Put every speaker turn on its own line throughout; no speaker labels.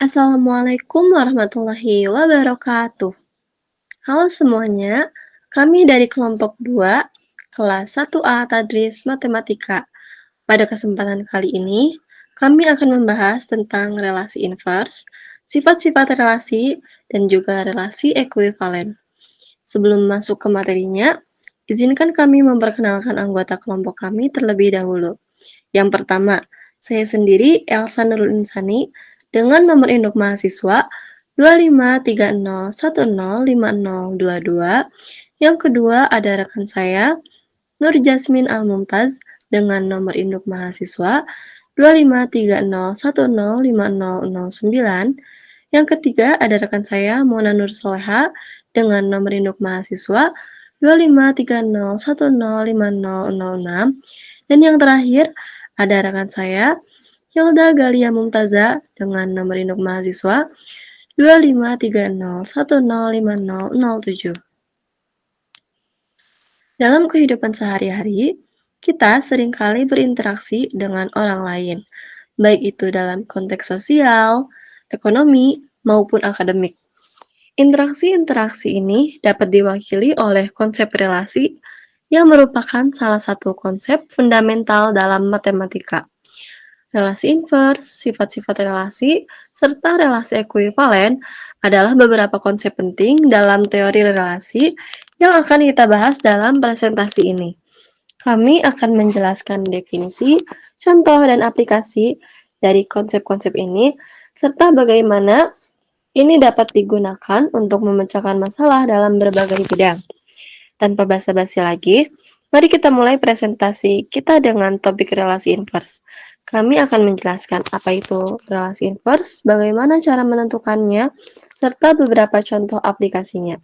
Assalamualaikum warahmatullahi wabarakatuh. Halo semuanya, kami dari kelompok 2, kelas 1A Tadris Matematika. Pada kesempatan kali ini, kami akan membahas tentang relasi invers, sifat-sifat relasi, dan juga relasi ekuivalen. Sebelum masuk ke materinya, izinkan kami memperkenalkan anggota kelompok kami terlebih dahulu. Yang pertama, saya sendiri Elsa Nurul Insani dengan nomor induk mahasiswa 2530105022. Yang kedua ada rekan saya Nur Jasmin Al-Mumtaz dengan nomor induk mahasiswa 2530105009. Yang ketiga ada rekan saya Mona Nur Soleha dengan nomor induk mahasiswa 2530105006. Dan yang terakhir ada rekan saya Hilda Galia Mumtaza dengan nomor induk mahasiswa 2530105007. Dalam kehidupan sehari-hari, kita seringkali berinteraksi dengan orang lain, baik itu dalam konteks sosial, ekonomi, maupun akademik. Interaksi-interaksi ini dapat diwakili oleh konsep relasi yang merupakan salah satu konsep fundamental dalam matematika. Relasi invers, sifat-sifat relasi, serta relasi ekuivalen adalah beberapa konsep penting dalam teori relasi yang akan kita bahas dalam presentasi ini. Kami akan menjelaskan definisi, contoh, dan aplikasi dari konsep-konsep ini, serta bagaimana ini dapat digunakan untuk memecahkan masalah dalam berbagai bidang. Tanpa basa-basi lagi, mari kita mulai presentasi kita dengan topik relasi invers. Kami akan menjelaskan apa itu relasi invers, bagaimana cara menentukannya, serta beberapa contoh aplikasinya.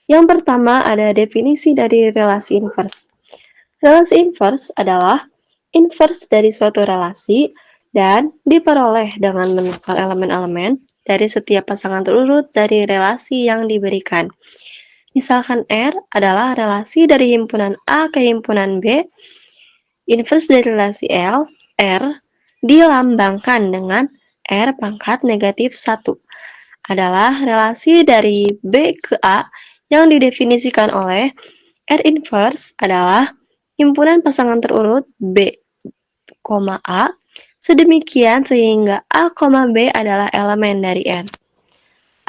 Yang pertama ada definisi dari relasi invers. Relasi invers adalah invers dari suatu relasi dan diperoleh dengan menukar elemen-elemen dari setiap pasangan terurut dari relasi yang diberikan. Misalkan R adalah relasi dari himpunan A ke himpunan B, invers dari relasi L, R, dilambangkan dengan R pangkat negatif 1, adalah relasi dari B ke A yang didefinisikan oleh R inverse adalah himpunan pasangan terurut B, A, sedemikian sehingga A, B adalah elemen dari R.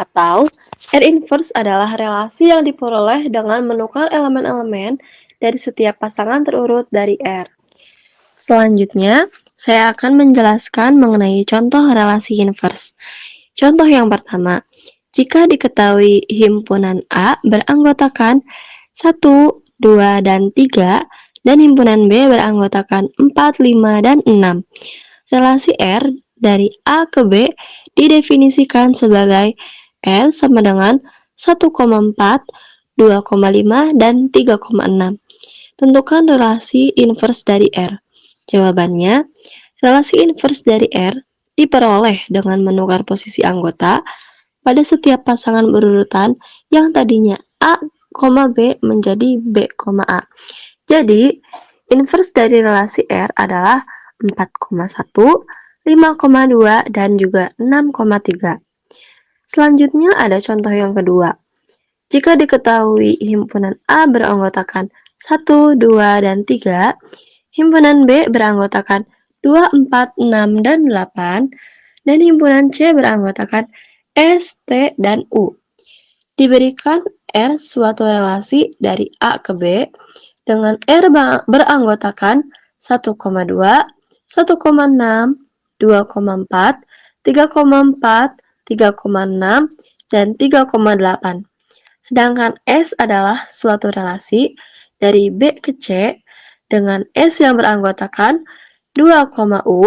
Atau R inverse adalah relasi yang diperoleh dengan menukar elemen-elemen dari setiap pasangan terurut dari R. Selanjutnya, saya akan menjelaskan mengenai contoh relasi invers. Contoh yang pertama, jika diketahui himpunan A beranggotakan 1, 2, dan 3, dan himpunan B beranggotakan 4, 5, dan 6. Relasi R dari A ke B didefinisikan sebagai R sama dengan 1,4, 2,5, dan 3,6. Tentukan relasi invers dari R. Jawabannya, relasi invers dari R diperoleh dengan menukar posisi anggota pada setiap pasangan berurutan yang tadinya A, B menjadi B, A. Jadi, invers dari relasi R adalah 4,1, 5,2, dan juga 6,3. Selanjutnya ada contoh yang kedua. Jika diketahui himpunan A beranggotakan 1, 2, dan 3, himpunan B beranggotakan 2, 4, 6, dan 8, dan himpunan C beranggotakan S, T, dan U. Diberikan R suatu relasi dari A ke B dengan R beranggotakan 1,2, 1,6, 2,4, 3,4, 3,6, dan 3,8. Sedangkan S adalah suatu relasi dari B ke C dengan S yang beranggotakan 2, U,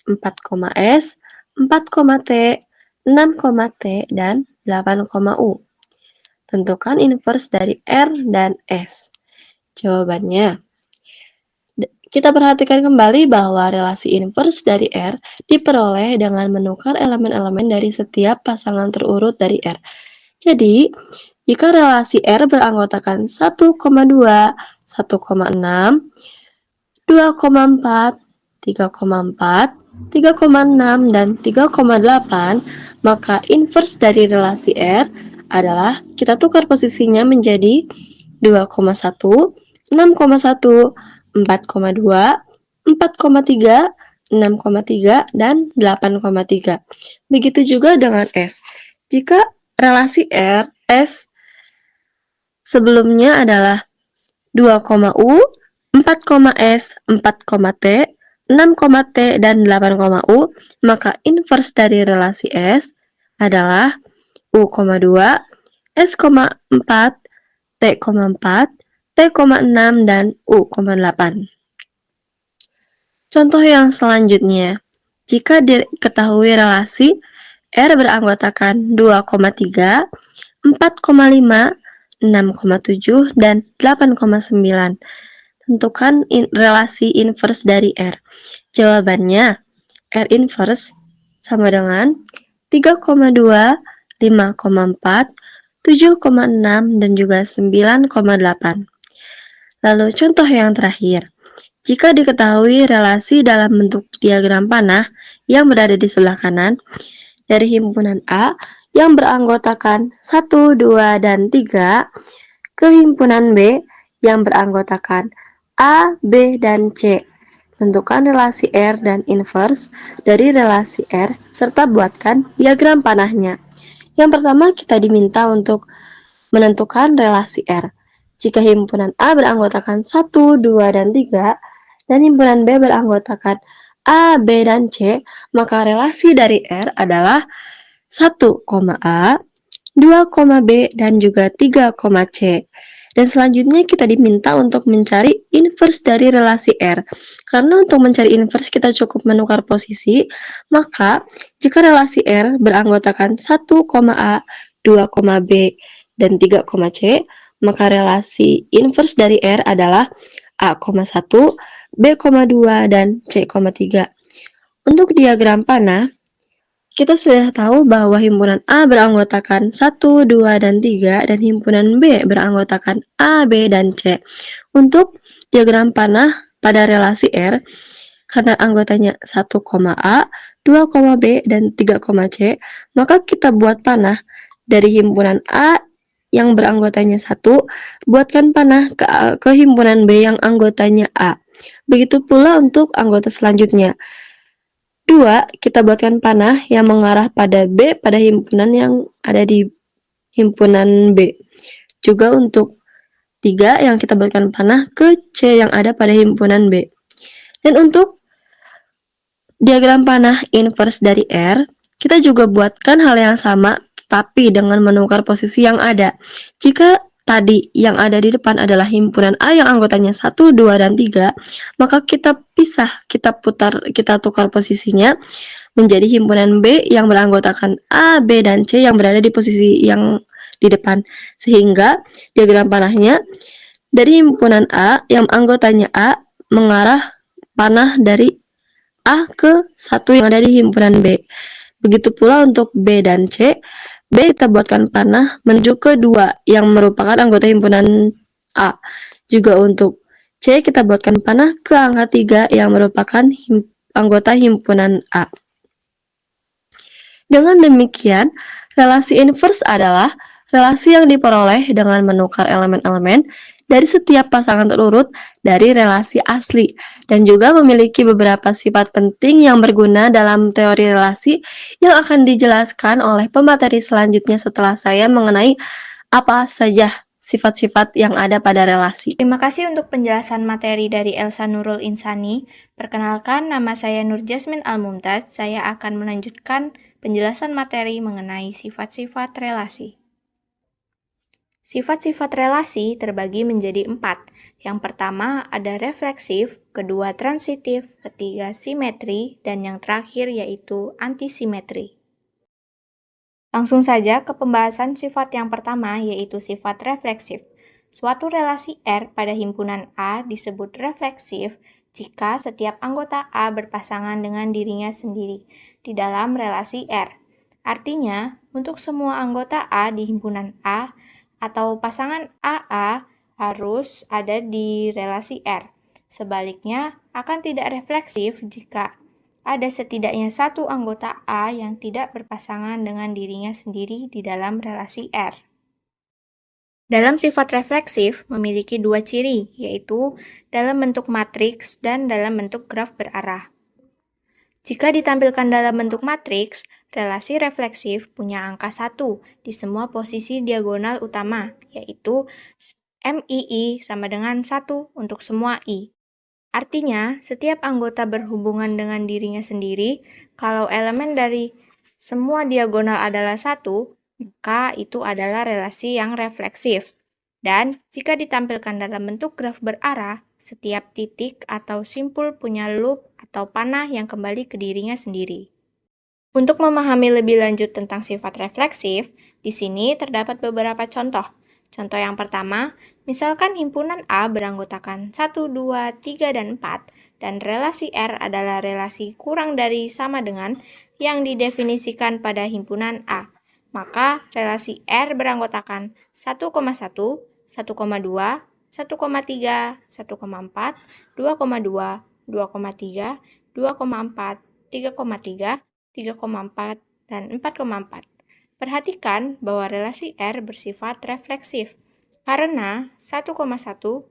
4, S, 4, T, 6, T, dan 8, U. Tentukan invers dari R dan S. Jawabannya, Kita perhatikan kembali bahwa relasi inverse dari R diperoleh dengan menukar elemen-elemen dari setiap pasangan terurut dari R. Jadi, jika relasi R beranggotakan 1,2, 1,6, 2,4, 3,4, 3,6, dan 3,8, maka inverse dari relasi R adalah kita tukar posisinya menjadi 2,1, 6,1, 4,2, 4,3, 6,3, dan 8,3. Begitu juga dengan S. Jika relasi R, S sebelumnya adalah 2,U, 4,S, 4,T, 6,T, dan 8,U, maka inverse dari relasi S adalah U,2, S,4, T,4, T,6, dan U,8. Contoh yang selanjutnya, jika diketahui relasi R beranggotakan 2,3, 4,5, 6,7, dan 8,9. Tentukan relasi inverse dari R. Jawabannya, R inverse sama dengan 3,2, 5,4, 7,6, dan juga 9,8. Lalu contoh yang terakhir. Jika diketahui relasi dalam bentuk diagram panah yang berada di sebelah kanan dari himpunan A yang beranggotakan 1, 2, dan 3 ke himpunan B yang beranggotakan A, B, dan C. Tentukan relasi R dan inverse dari relasi R serta buatkan diagram panahnya. Yang pertama kita diminta untuk menentukan relasi R. Jika himpunan A beranggotakan 1, 2, dan 3, dan himpunan B beranggotakan A, B, dan C, maka relasi dari R adalah 1, A, 2, B, dan juga 3, C. Dan selanjutnya kita diminta untuk mencari inverse dari relasi R. Karena untuk mencari inverse kita cukup menukar posisi, maka jika relasi R beranggotakan 1, A, 2, B, dan 3, C, maka relasi inverse dari R adalah A,1, B,2, dan C,3. Untuk diagram panah, kita sudah tahu bahwa himpunan A beranggotakan 1, 2, dan 3, dan himpunan B beranggotakan A, B, dan C. Untuk diagram panah pada relasi R, karena anggotanya 1, A, 2, B, dan 3, C, maka kita buat panah dari himpunan A yang beranggotanya 1, buatkan panah ke himpunan B yang anggotanya A. Begitu pula untuk anggota selanjutnya. 2, kita buatkan panah yang mengarah pada B pada himpunan yang ada di himpunan B. Juga untuk 3 yang kita buatkan panah ke C yang ada pada himpunan B. Dan untuk diagram panah inverse dari R, kita juga buatkan hal yang sama tapi dengan menukar posisi yang ada. Jika tadi yang ada di depan adalah himpunan A yang anggotanya 1, 2, dan 3, maka kita pisah, kita tukar posisinya menjadi himpunan B yang beranggotakan A, B, dan C yang berada di posisi yang di depan. Sehingga diagram panahnya dari himpunan A yang anggotanya A mengarah panah dari A ke 1 yang ada di himpunan B. Begitu pula untuk B dan C. B kita buatkan panah menuju ke 2 yang merupakan anggota himpunan A. Juga untuk C kita buatkan panah ke angka 3 yang merupakan anggota himpunan A. Dengan demikian, relasi inverse adalah relasi yang diperoleh dengan menukar elemen-elemen dari setiap pasangan terurut dari relasi asli dan juga memiliki beberapa sifat penting yang berguna dalam teori relasi yang akan dijelaskan oleh pemateri selanjutnya setelah saya mengenai apa saja sifat-sifat yang ada pada relasi.
Terima kasih untuk penjelasan materi dari Elsa Nurul Insani. Perkenalkan, nama saya Nur Jasmine Al-Mumtaz. Saya akan melanjutkan penjelasan materi mengenai sifat-sifat relasi. Sifat-sifat relasi terbagi menjadi 4. Yang pertama ada refleksif, kedua transitif, ketiga simetri, dan yang terakhir yaitu antisimetri. Langsung saja ke pembahasan sifat yang pertama, yaitu sifat refleksif. Suatu relasi R pada himpunan A disebut refleksif jika setiap anggota A berpasangan dengan dirinya sendiri di dalam relasi R. Artinya, untuk semua anggota A di himpunan A atau pasangan AA harus ada di relasi R. Sebaliknya, akan tidak refleksif jika ada setidaknya satu anggota A yang tidak berpasangan dengan dirinya sendiri di dalam relasi R. Dalam sifat refleksif memiliki dua ciri, yaitu dalam bentuk matriks dan dalam bentuk graf berarah. Jika ditampilkan dalam bentuk matriks, relasi refleksif punya angka 1 di semua posisi diagonal utama, yaitu MII sama dengan 1 untuk semua I. Artinya, setiap anggota berhubungan dengan dirinya sendiri, kalau elemen dari semua diagonal adalah 1, maka itu adalah relasi yang refleksif. Dan jika ditampilkan dalam bentuk graf berarah, setiap titik atau simpul punya loop atau panah yang kembali ke dirinya sendiri. Untuk memahami lebih lanjut tentang sifat refleksif, di sini terdapat beberapa contoh. Contoh yang pertama, misalkan himpunan A beranggotakan 1, 2, 3, dan 4, dan relasi R adalah relasi kurang dari sama dengan yang didefinisikan pada himpunan A. Maka relasi R beranggotakan 1,1, 1,2, 1,3, 1,4, 2,2, 2,3, 2,4, 3,3, 3,4, dan 4,4. Perhatikan bahwa relasi R bersifat refleksif, karena 1,1, 2,2,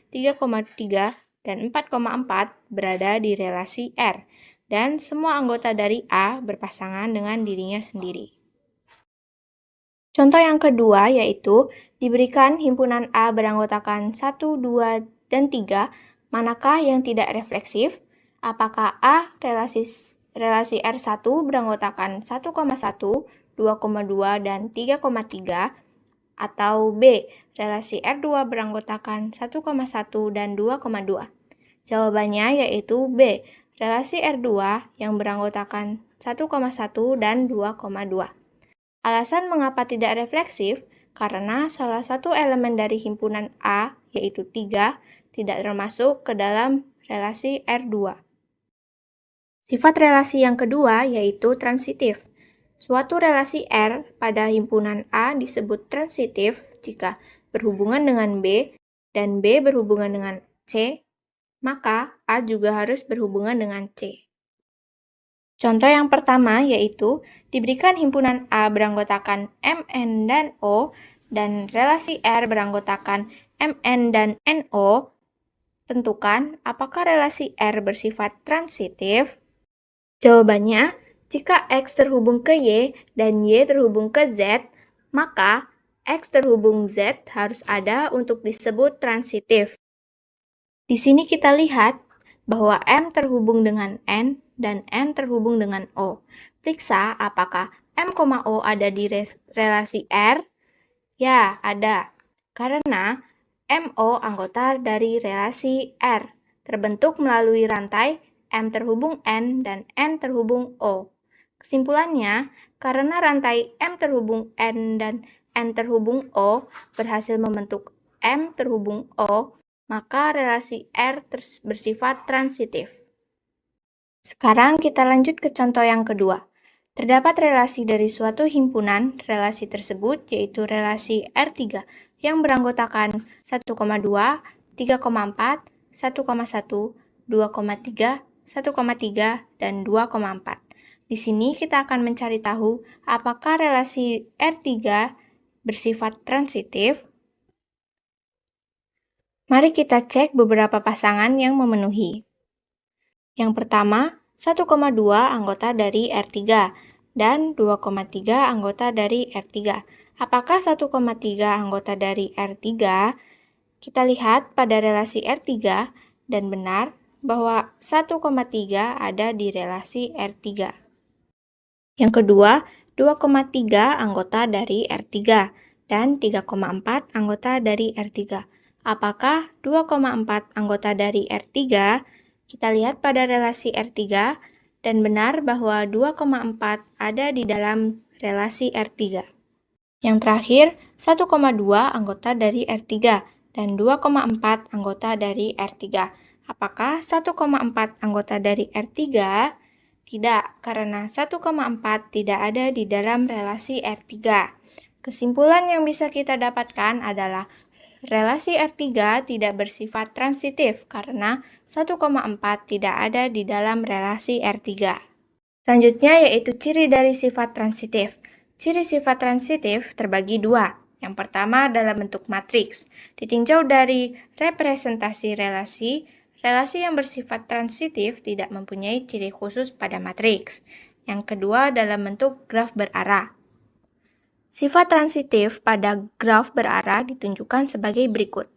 3,3, dan 4,4 berada di relasi R, dan semua anggota dari A berpasangan dengan dirinya sendiri. Contoh yang kedua yaitu diberikan himpunan A beranggotakan 1, 2, dan 3, manakah yang tidak refleksif? Apakah A relasi R1 beranggotakan 1,1, 2,2, dan 3,3, atau B relasi R2 beranggotakan 1,1 dan 2,2? Jawabannya yaitu B, relasi R2 yang beranggotakan 1,1 dan 2,2. Alasan mengapa tidak refleksif, karena salah satu elemen dari himpunan A, yaitu 3, tidak termasuk ke dalam relasi R2. Sifat relasi yang kedua yaitu transitif. Suatu relasi R pada himpunan A disebut transitif jika berhubungan dengan B dan B berhubungan dengan C, maka A juga harus berhubungan dengan C. Contoh yang pertama yaitu diberikan himpunan A beranggotakan Mn dan O dan relasi R beranggotakan Mn dan NO. Tentukan apakah relasi R bersifat transitif? Jawabannya, jika X terhubung ke Y dan Y terhubung ke Z, maka X terhubung Z harus ada untuk disebut transitif. Di sini kita lihat bahwa M terhubung dengan N dan N terhubung dengan O. Periksa apakah M, O ada di relasi R? Ya, ada. Karena MO anggota dari relasi R, terbentuk melalui rantai M terhubung N dan N terhubung O. Kesimpulannya, karena rantai M terhubung N dan N terhubung O berhasil membentuk M terhubung O, maka relasi R bersifat transitif. Sekarang kita lanjut ke contoh yang kedua. Terdapat relasi dari suatu himpunan, relasi tersebut yaitu relasi R3 yang beranggotakan 1,2, 3,4, 1,1, 2,3, 1,3, dan 2,4. Di sini kita akan mencari tahu apakah relasi R3 bersifat transitif. Mari kita cek beberapa pasangan yang memenuhi. Yang pertama, 1,2 anggota dari R3 dan 2,3 anggota dari R3. Apakah 1,3 anggota dari R3? Kita lihat pada relasi R3 dan benar bahwa 1,3 ada di relasi R3. Yang kedua, 2,3 anggota dari R3 dan 3,4 anggota dari R3. Apakah 2,4 anggota dari R3? Kita lihat pada relasi R3 dan benar bahwa 2,4 ada di dalam relasi R3. Yang terakhir, 1,2 anggota dari R3 dan 2,4 anggota dari R3. Apakah 1,4 anggota dari R3? Tidak, karena 1,4 tidak ada di dalam relasi R3. Kesimpulan yang bisa kita dapatkan adalah relasi R3 tidak bersifat transitif karena 1,4 tidak ada di dalam relasi R3. Selanjutnya yaitu ciri dari sifat transitif. Ciri sifat transitif terbagi dua. Yang pertama dalam bentuk matriks. Ditinjau dari representasi relasi, relasi yang bersifat transitif tidak mempunyai ciri khusus pada matriks. Yang kedua dalam bentuk graf berarah. Sifat transitif pada graf berarah ditunjukkan sebagai berikut.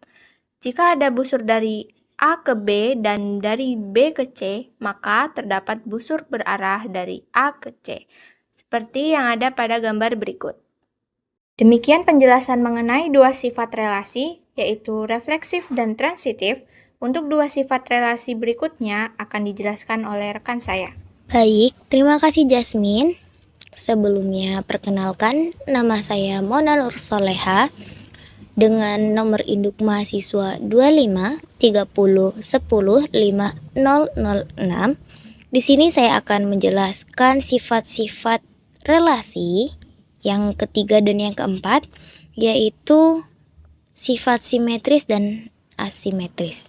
Jika ada busur dari A ke B dan dari B ke C, maka terdapat busur berarah dari A ke C, seperti yang ada pada gambar berikut. Demikian penjelasan mengenai dua sifat relasi, yaitu refleksif dan transitif. Untuk dua sifat relasi berikutnya akan dijelaskan oleh rekan saya.
Baik, terima kasih Jasmine. Sebelumnya perkenalkan, nama saya Mona Nur Soleha dengan nomor induk mahasiswa 25 30 10 5006. Di sini saya akan menjelaskan sifat-sifat relasi yang ketiga dan yang keempat, yaitu sifat simetris dan asimetris.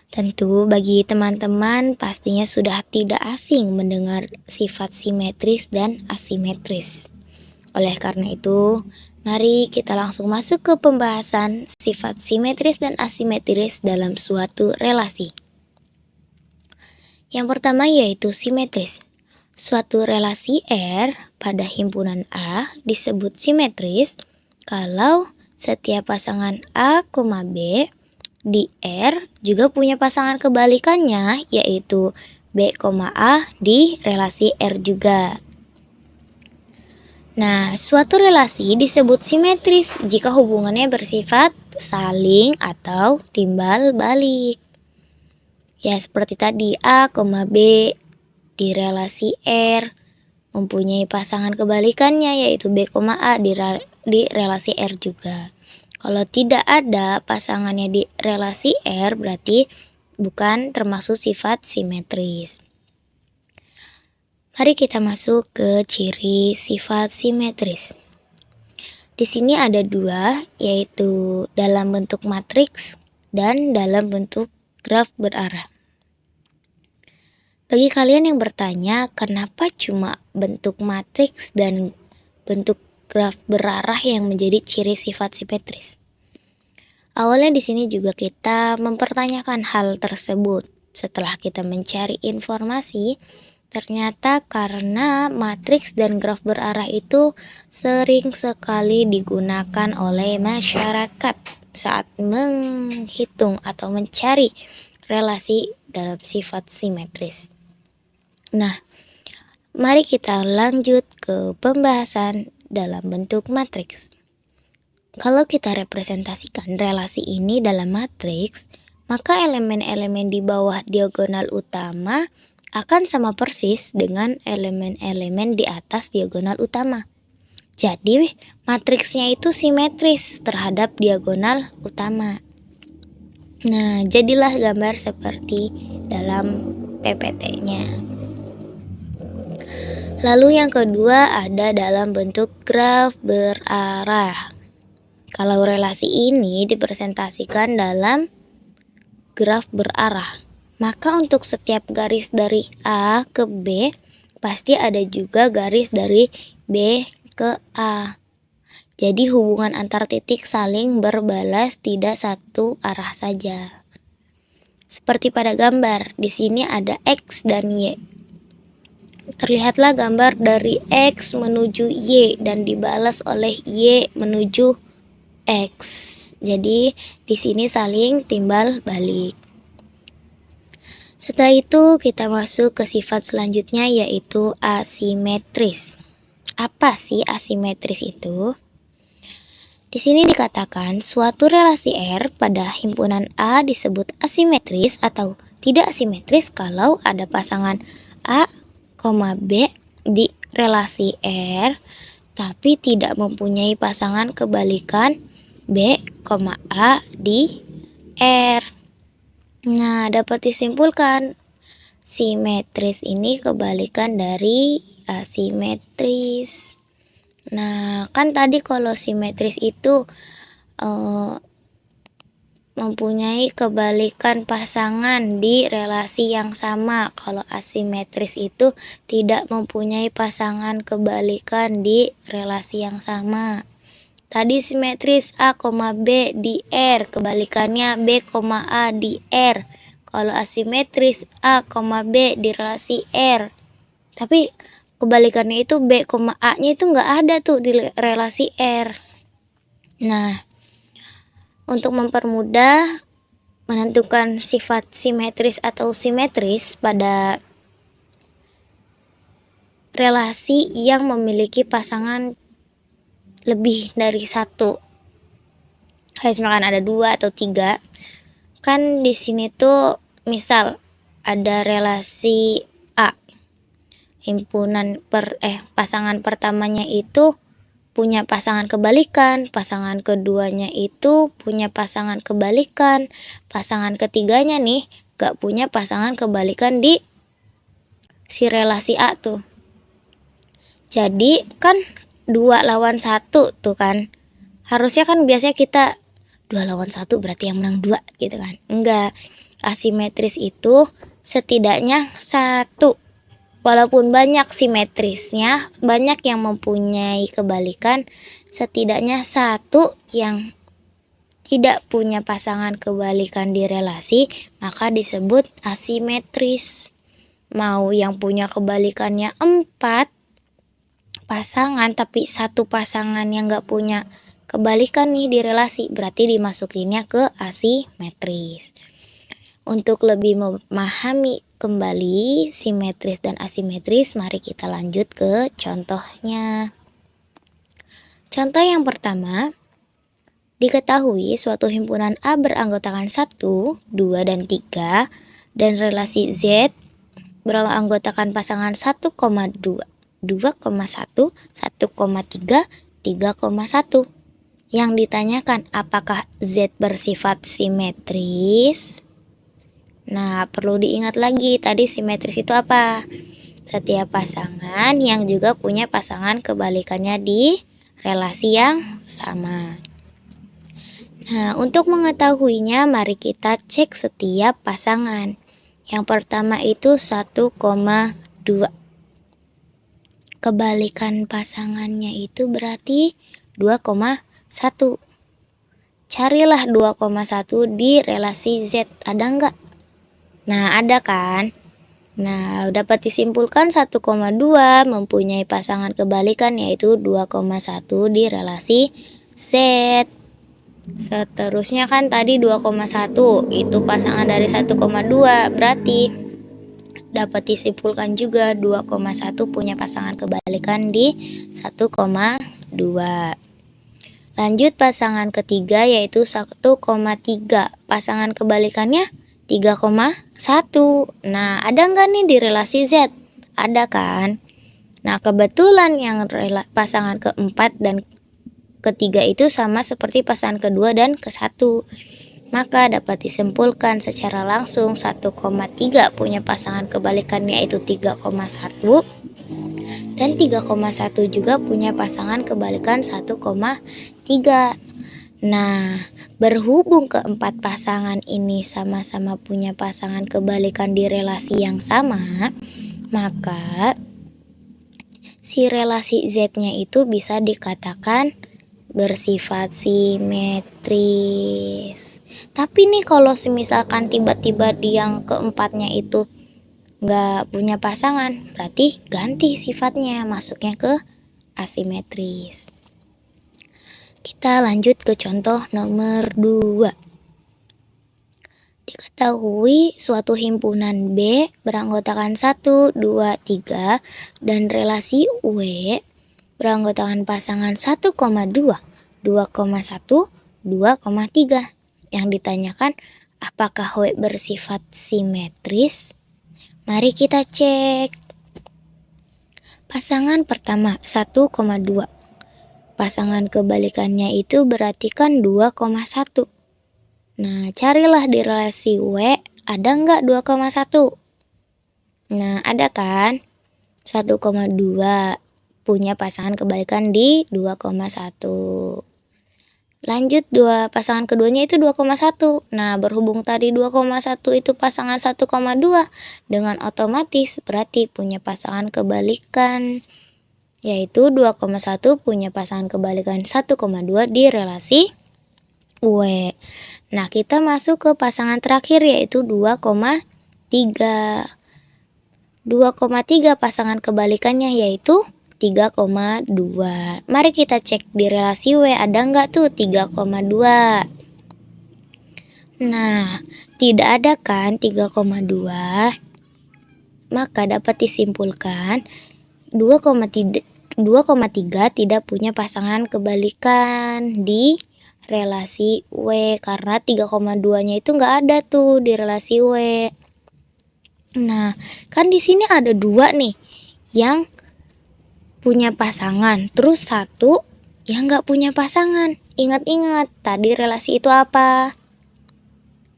Tentu bagi teman-teman pastinya sudah tidak asing mendengar sifat simetris dan asimetris. Oleh karena itu, mari kita langsung masuk ke pembahasan sifat simetris dan asimetris dalam suatu relasi. Yang pertama yaitu simetris. Suatu relasi R pada himpunan A disebut simetris kalau setiap pasangan A, B di R juga punya pasangan kebalikannya, yaitu B, A di relasi R juga. Nah, suatu relasi disebut simetris jika hubungannya bersifat saling atau timbal balik. Ya, seperti tadi A, B di relasi R mempunyai pasangan kebalikannya, yaitu B, A di relasi R juga. Kalau tidak ada pasangannya di relasi R, berarti bukan termasuk sifat simetris. Mari kita masuk ke ciri sifat simetris. Di sini ada dua, yaitu dalam bentuk matriks dan dalam bentuk graf berarah. Bagi kalian yang bertanya, kenapa cuma bentuk matriks dan bentuk graf berarah yang menjadi ciri sifat simetris? Awalnya di sini juga kita mempertanyakan hal tersebut. Setelah kita mencari informasi, ternyata karena matriks dan graf berarah itu sering sekali digunakan oleh masyarakat saat menghitung atau mencari relasi dalam sifat simetris. Nah, mari kita lanjut ke pembahasan dalam bentuk matriks. Kalau kita representasikan relasi ini dalam matriks, maka elemen-elemen di bawah diagonal utama akan sama persis dengan elemen-elemen di atas diagonal utama. Jadi, matriksnya itu simetris terhadap diagonal utama. Nah, jadilah gambar seperti dalam PPT-nya. Lalu yang kedua ada dalam bentuk graf berarah. Kalau relasi ini dipresentasikan dalam graf berarah, maka untuk setiap garis dari A ke B, pasti ada juga garis dari B ke A. Jadi hubungan antar titik saling berbalas, tidak satu arah saja. Seperti pada gambar, di sini ada X dan Y. Terlihatlah gambar dari X menuju Y dan dibalas oleh Y menuju X. Jadi di sini saling timbal balik. Setelah itu kita masuk ke sifat selanjutnya, yaitu asimetris. Apa sih asimetris itu? Di sini dikatakan suatu relasi R pada himpunan A disebut asimetris atau tidak asimetris kalau ada pasangan A, B di relasi R tapi tidak mempunyai pasangan kebalikan B, A di R. Nah, dapat disimpulkan simetris ini kebalikan dari asimetris. Nah, kan tadi kalau simetris itu mempunyai kebalikan pasangan di relasi yang sama. Kalau asimetris itu tidak mempunyai pasangan kebalikan di relasi yang sama. Tadi simetris A, B di R, kebalikannya B, A di R. Kalau asimetris A, B di relasi R. Tapi kebalikannya itu B, A-nya itu nggak ada tuh di relasi R. Nah, untuk mempermudah menentukan sifat simetris atau simetris pada relasi yang memiliki pasangan lebih dari satu, kayak misalkan ada 2 atau 3, kan di sini tuh misal ada relasi A, himpunan pasangan pertamanya itu punya pasangan kebalikan, pasangan keduanya itu punya pasangan kebalikan, pasangan ketiganya nih gak punya pasangan kebalikan di si relasi A tuh. Jadi kan 2 lawan 1 tuh kan. Harusnya kan biasanya kita 2 lawan 1 berarti yang menang 2 gitu kan. Enggak. Asimetris itu setidaknya 1. Walaupun banyak simetrisnya, banyak yang mempunyai kebalikan, setidaknya 1 yang tidak punya pasangan kebalikan di relasi, maka disebut asimetris. Mau yang punya kebalikannya 4 pasangan, tapi 1 pasangan yang gak punya kebalikan nih di relasi, berarti dimasukinnya ke asimetris. Untuk lebih memahami kembali simetris dan asimetris, mari kita lanjut ke contohnya. Contoh yang pertama, diketahui suatu himpunan A beranggotakan 1, 2, dan 3, dan relasi Z beranggotakan pasangan 1,2, 2,1, 1,3, 3,1. Yang ditanyakan apakah Z bersifat simetris? Nah, perlu diingat lagi tadi simetris itu apa? Setiap pasangan yang juga punya pasangan kebalikannya di relasi yang sama. Nah, untuk mengetahuinya mari kita cek setiap pasangan. Yang pertama itu 1,2. Kebalikan pasangannya itu berarti 2,1. Carilah 2,1 di relasi Z, ada enggak? Nah, ada kan? Nah, dapat disimpulkan 1,2 mempunyai pasangan kebalikan yaitu 2,1 di relasi Z. Seterusnya kan tadi 2,1 itu pasangan dari 1,2, berarti dapat disimpulkan juga 2,1 punya pasangan kebalikan di 1,2. Lanjut pasangan ketiga yaitu 1,3. Pasangan kebalikannya 3,1. Nah, ada nggak nih di relasi Z? Ada kan? Nah, kebetulan yang pasangan keempat dan ketiga itu sama seperti pasangan kedua dan ke-1. Maka dapat disimpulkan secara langsung 1,3 punya pasangan kebalikan yaitu 3,1. Dan 3,1 juga punya pasangan kebalikan 1,3. Nah, berhubung keempat pasangan ini sama-sama punya pasangan kebalikan di relasi yang sama, maka si relasi Z-nya itu bisa dikatakan bersifat simetris. Tapi nih kalau misalkan tiba-tiba di yang keempatnya itu nggak punya pasangan, berarti ganti sifatnya, masuknya ke asimetris. Kita lanjut ke contoh nomor 2. Diketahui suatu himpunan B beranggotakan 1, 2, 3 dan relasi W beranggotakan pasangan 1,2, 2,1, 2,3. Yang ditanyakan apakah W bersifat simetris? Mari kita cek. Pasangan pertama 1,2. Pasangan kebalikannya itu berarti kan 2,1. Nah, carilah di relasi W ada nggak 2,1? Nah, ada kan? 1,2 punya pasangan kebalikan di 2,1. Lanjut, pasangan keduanya itu 2,1. Nah, berhubung tadi 2,1 itu pasangan 1,2, dengan otomatis berarti punya pasangan kebalikan, yaitu 2,1 punya pasangan kebalikan 1,2 di relasi W. Nah, kita masuk ke pasangan terakhir yaitu 2,3. 2,3 pasangan kebalikannya yaitu 3,2. Mari kita cek di relasi W ada nggak tuh 3,2. Nah, tidak ada kan 3,2. Maka dapat disimpulkan 2,3 tidak punya pasangan kebalikan di relasi W karena 3,2-nya itu nggak ada tuh di relasi W. Nah, kan di sini ada 2 nih yang punya pasangan, terus 1 yang nggak punya pasangan. Ingat-ingat, tadi relasi itu apa?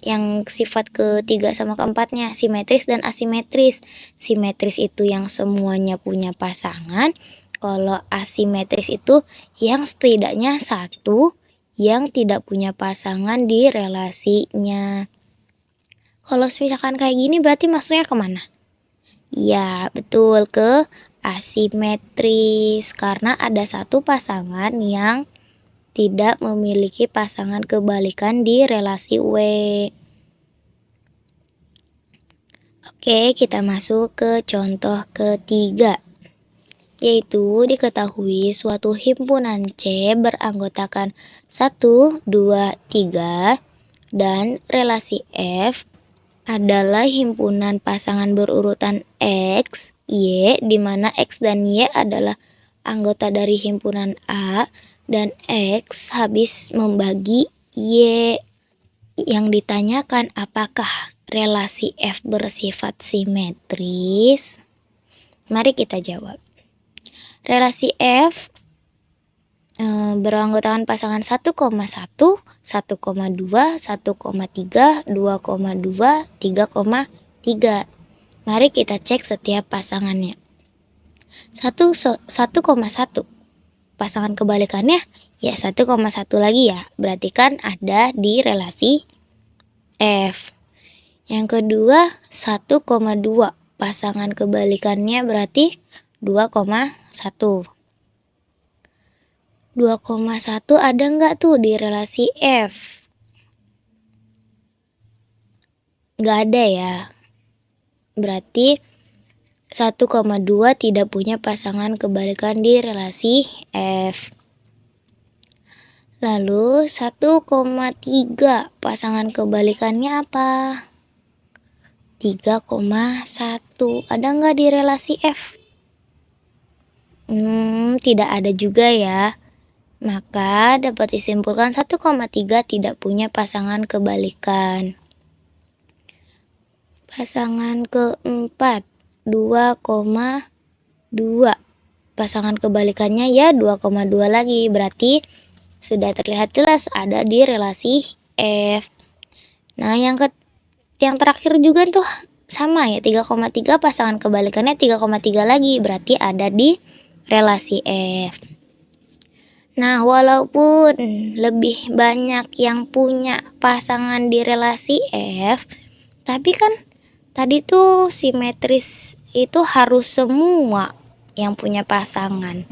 Yang sifat ketiga sama keempatnya, simetris dan asimetris. Simetris itu yang semuanya punya pasangan, kalau asimetris itu yang setidaknya 1 yang tidak punya pasangan di relasinya. Kalau misalkan kayak gini berarti maksudnya kemana? Ya, betul, ke asimetris karena ada 1 pasangan yang tidak memiliki pasangan kebalikan di relasi W. Oke, kita masuk ke contoh ketiga, yaitu diketahui suatu himpunan C beranggotakan 1, 2, 3 dan relasi F adalah himpunan pasangan berurutan X, Y, di mana X dan Y adalah anggota dari himpunan A dan X habis membagi Y. Yang ditanyakan apakah relasi F bersifat simetris? Mari kita jawab. Relasi F beranggotakan pasangan 1,1, 1,2, 1,3, 2,2, 3,3. Mari kita cek setiap pasangannya. 1,1 pasangan kebalikannya ya 1,1 lagi ya. Berarti kan ada di relasi F. Yang kedua 1,2 pasangan kebalikannya berarti 2,1. 2,1 ada nggak tuh di relasi F? Nggak ada ya. Berarti 1,2 tidak punya pasangan kebalikan di relasi F. Lalu 1,3 pasangan kebalikannya apa? 3,1. Ada nggak di relasi F? Tidak ada juga ya. Maka dapat disimpulkan 1,3 tidak punya pasangan kebalikan. Pasangan keempat 2,2. Pasangan kebalikannya ya 2,2 lagi. Berarti sudah terlihat jelas ada di relasi F. Nah, yang terakhir juga tuh sama ya, 3,3 pasangan kebalikannya 3,3 lagi. Berarti ada di relasi F. Nah, walaupun lebih banyak yang punya pasangan di relasi F, tapi kan tadi tuh simetris itu harus semua yang punya pasangan.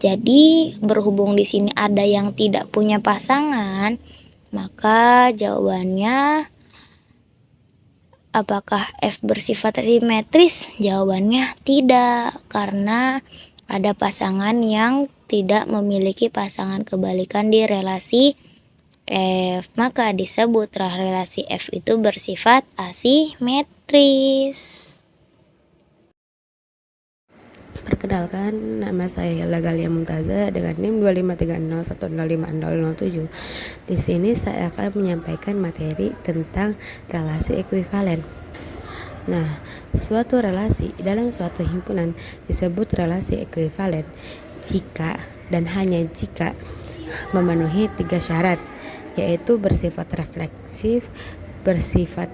Jadi, berhubung di sini ada yang tidak punya pasangan, maka jawabannya apakah F bersifat simetris? Jawabannya tidak, karena ada pasangan yang tidak memiliki pasangan kebalikan di relasi F. Maka disebutlah relasi F itu bersifat asimetris.
Perkenalkan, nama saya Lagalia Mumtaza dengan NIM 25301050007. Di sini saya akan menyampaikan materi tentang relasi ekuivalen. Nah, suatu relasi dalam suatu himpunan disebut relasi ekuivalen jika dan hanya jika memenuhi 3 syarat, yaitu bersifat refleksif, bersifat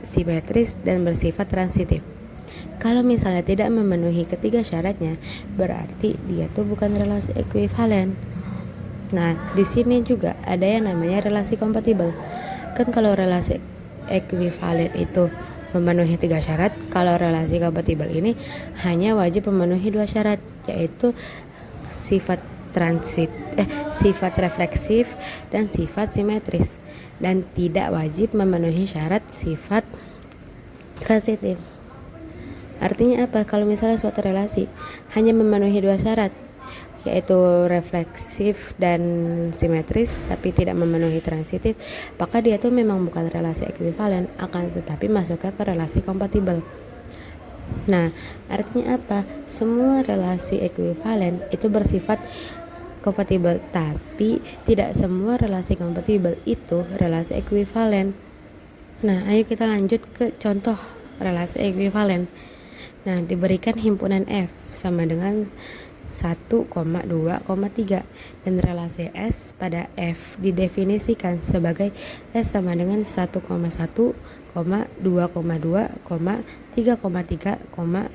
simetris, dan bersifat transitif. Kalau misalnya tidak memenuhi ketiga syaratnya, berarti dia tuh bukan relasi ekuivalen. Nah, di sini juga ada yang namanya relasi kompatibel. Kan kalau relasi ekuivalen itu memenuhi 3 syarat, kalau relasi kompatibel ini hanya wajib memenuhi 2 syarat, yaitu sifat sifat refleksif dan sifat simetris, dan tidak wajib memenuhi syarat sifat transitif. Artinya apa? Kalau misalnya suatu relasi hanya memenuhi 2 syarat, yaitu refleksif dan simetris, tapi tidak memenuhi transitif, maka dia tuh memang bukan relasi ekuivalen, akan tetapi masuknya ke relasi kompatibel. Nah, artinya apa? Semua relasi ekuivalen itu bersifat kompatibel, tapi tidak semua relasi kompatibel itu relasi ekuivalen. Nah, ayo kita lanjut ke contoh relasi ekuivalen. Nah, diberikan himpunan F sama dengan 1,2,3 dan relasi S pada F didefinisikan sebagai S sama dengan 1,1, 2,2, 3,3,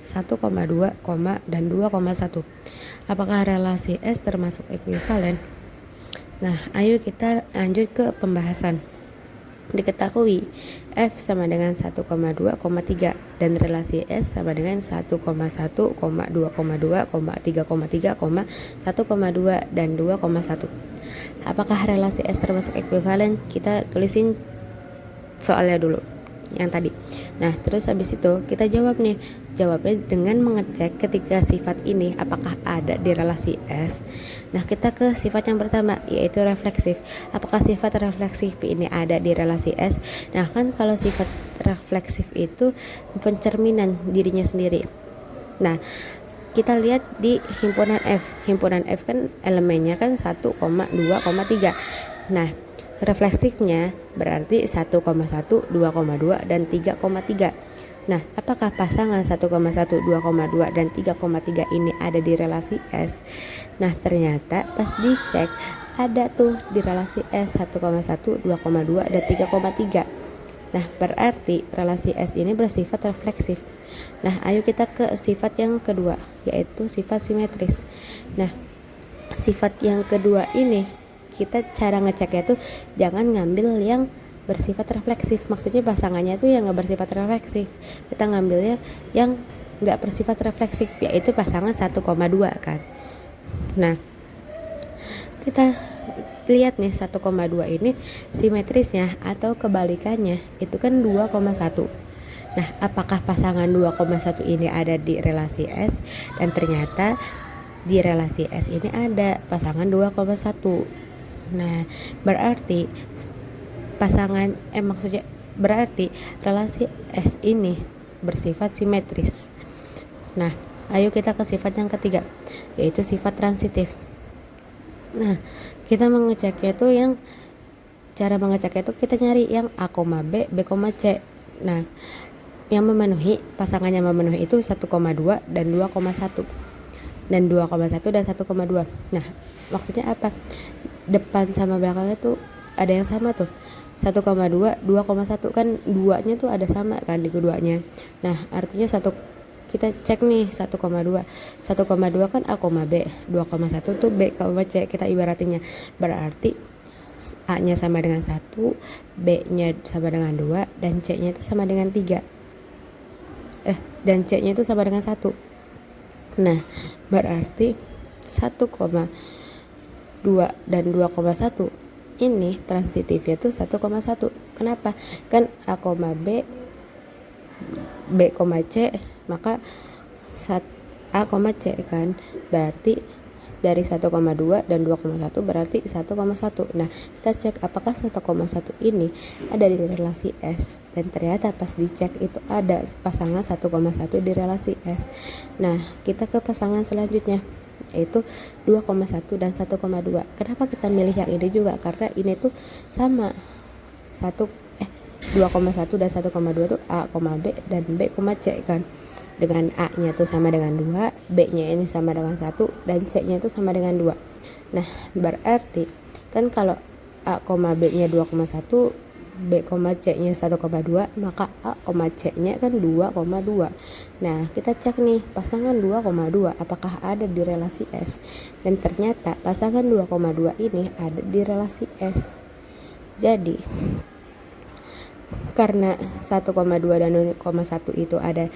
1,2, dan 2,1. Apakah relasi S termasuk ekuivalen? Nah, ayo kita lanjut ke pembahasan. Diketahui F sama dengan 1,2,3 dan relasi S sama dengan 1,1, 2,2, 3,3, 1,2 dan 2,1. Apakah relasi S termasuk ekuivalen? Kita tulisin soalnya dulu yang tadi. Nah, terus habis itu kita jawab nih. Jawabnya dengan mengecek ketika sifat ini apakah ada di relasi S. Nah, kita ke sifat yang pertama, yaitu refleksif. Apakah sifat refleksif ini ada di relasi S? Nah, kan kalau sifat refleksif itu pencerminan dirinya sendiri. Nah, kita lihat di himpunan F. Himpunan F kan elemennya kan 1,2,3. Nah, refleksifnya berarti 1,1, 2,2 dan 3,3. Nah, apakah pasangan 1,1, 2,2 dan 3,3 ini ada di relasi S? Nah, ternyata pas dicek ada tuh di relasi S 1,1, 2,2 dan 3,3. Nah, berarti relasi S ini bersifat refleksif. Nah, ayo kita ke sifat yang kedua, yaitu sifat simetris. Nah, sifat yang kedua ini kita cara ngeceknya tuh jangan ngambil yang bersifat refleksif. Maksudnya pasangannya tuh yang gak bersifat refleksif. Kita ngambilnya yang gak bersifat refleksif, yaitu pasangan 1,2 kan. Nah, kita lihat nih 1,2 ini simetrisnya atau kebalikannya itu kan 2,1. Nah, apakah pasangan 2,1 ini ada di relasi S? Dan ternyata di relasi S ini ada pasangan 2,1. Nah, berarti berarti relasi S ini bersifat simetris. Nah, ayo kita ke sifat yang ketiga, yaitu sifat transitif. Nah, kita mengeceknya itu cara mengeceknya itu kita nyari yang A, B, B, C. Nah, yang memenuhi, pasangannya memenuhi itu 1,2 dan 2,1. Dan 2,1 dan 1,2. Nah, maksudnya apa? Depan sama belakangnya tuh ada yang sama tuh. 1,2, 2,1 kan duanya tuh ada sama kan di keduanya. Nah, artinya kita cek nih 1,2. 1,2 kan A, B. 2,1 tuh B, C kita ibaratinnya. Berarti A-nya sama dengan 1, B-nya sama dengan 2 dan C-nya itu sama dengan 3. Dan C-nya itu sama dengan 1. Nah, berarti 1,2 dan 2,1 ini transitifnya tuh 1,1. Kenapa? Kan A, B, B, C, maka A, C kan. Berarti dari 1,2 dan 2,1 berarti 1,1. Nah, kita cek apakah 1,1 ini ada di relasi S. Dan ternyata pas dicek itu ada pasangan 1,1 di relasi S. Nah, kita ke pasangan selanjutnya, yaitu 2,1 dan 1,2. Kenapa kita milih yang ini juga? Karena ini tuh sama 2,1 dan 1,2 tuh A, B dan B, C kan. Dengan A-nya tuh sama dengan 2, B-nya ini sama dengan 1 dan C-nya itu sama dengan 2. Nah, berarti kan kalau A, B-nya 2,1, B, C-nya 1,2, maka A, C-nya kan 2,2. Nah, kita cek nih pasangan 2,2 apakah ada di relasi S. Dan ternyata pasangan 2,2 ini ada di relasi S. Jadi, karena 1,2 dan 0,1 itu ada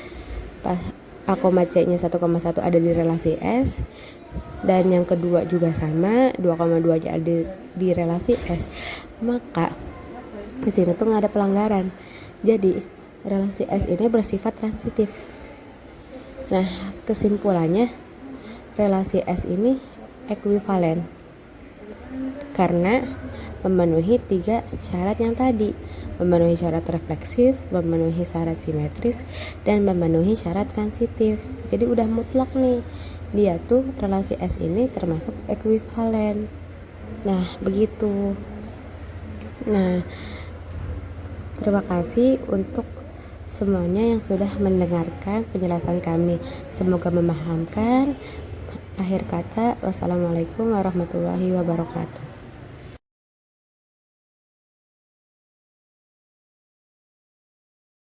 A, C-nya 1,1 ada di relasi S, dan yang kedua juga sama 2,2 aja ada di relasi S, maka di sini tuh nggak ada pelanggaran. Jadi relasi S ini bersifat transitif. Nah, kesimpulannya relasi S ini ekuivalen karena memenuhi 3 syarat yang tadi, memenuhi syarat refleksif, memenuhi syarat simetris, dan memenuhi syarat transitif. Jadi udah mutlak nih, dia tuh relasi S ini termasuk ekuivalen. Nah, begitu. Nah, terima kasih untuk semuanya yang sudah mendengarkan penjelasan kami. Semoga memahamkan. Akhir kata, wassalamualaikum warahmatullahi wabarakatuh.